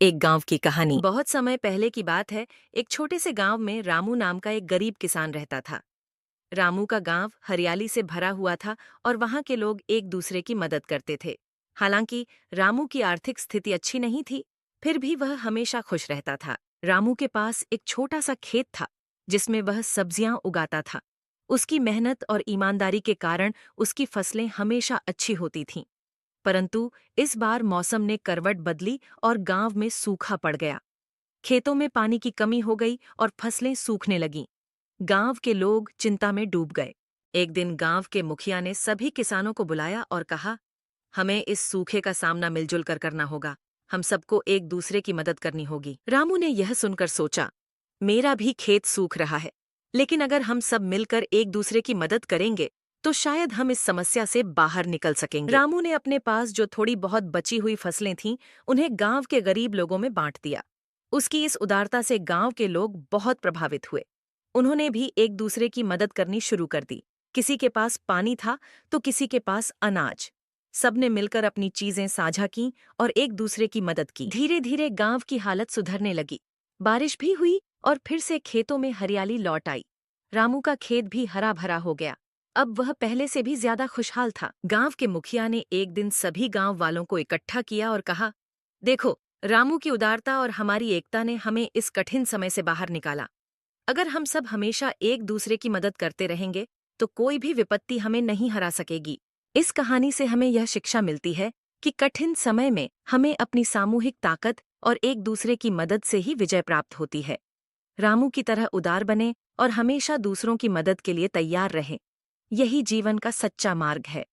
एक गांव की कहानी। बहुत समय पहले की बात है। एक छोटे से गांव में रामू नाम का एक गरीब किसान रहता था। रामू का गांव हरियाली से भरा हुआ था और वहां के लोग एक दूसरे की मदद करते थे। हालांकि रामू की आर्थिक स्थिति अच्छी नहीं थी, फिर भी वह हमेशा खुश रहता था। रामू के पास एक छोटा सा खेत था जिसमें वह सब्जियां उगाता था। उसकी मेहनत और ईमानदारी के कारण उसकी फसलें हमेशा अच्छी होती थीं। परंतु इस बार मौसम ने करवट बदली और गांव में सूखा पड़ गया। खेतों में पानी की कमी हो गई और फसलें सूखने लगीं। गांव के लोग चिंता में डूब गए। एक दिन गांव के मुखिया ने सभी किसानों को बुलाया और कहा, हमें इस सूखे का सामना मिलजुल कर करना होगा। हम सबको एक दूसरे की मदद करनी होगी। रामू ने यह सुनकर सोचा, मेरा भी खेत सूख रहा है, लेकिन अगर हम सब मिलकर एक दूसरे की मदद करेंगे तो शायद हम इस समस्या से बाहर निकल सकेंगे। रामू ने अपने पास जो थोड़ी बहुत बची हुई फसलें थीं, उन्हें गांव के गरीब लोगों में बांट दिया। उसकी इस उदारता से गांव के लोग बहुत प्रभावित हुए। उन्होंने भी एक दूसरे की मदद करनी शुरू कर दी। किसी के पास पानी था तो किसी के पास अनाज। सबने मिलकर अपनी चीजें साझा की और एक दूसरे की मदद की। धीरे धीरे गांव की हालत सुधरने लगी। बारिश भी हुई और फिर से खेतों में हरियाली लौट आई। रामू का खेत भी हरा भरा हो गया। अब वह पहले से भी ज्यादा खुशहाल था। गांव के मुखिया ने एक दिन सभी गांव वालों को इकट्ठा किया और कहा, देखो, रामू की उदारता और हमारी एकता ने हमें इस कठिन समय से बाहर निकाला। अगर हम सब हमेशा एक दूसरे की मदद करते रहेंगे तो कोई भी विपत्ति हमें नहीं हरा सकेगी। इस कहानी से हमें यह शिक्षा मिलती है कि कठिन समय में हमें अपनी सामूहिक ताकत और एक दूसरे की मदद से ही विजय प्राप्त होती है। रामू की तरह उदार बने और हमेशा दूसरों की मदद के लिए तैयार रहें। यही जीवन का सच्चा मार्ग है।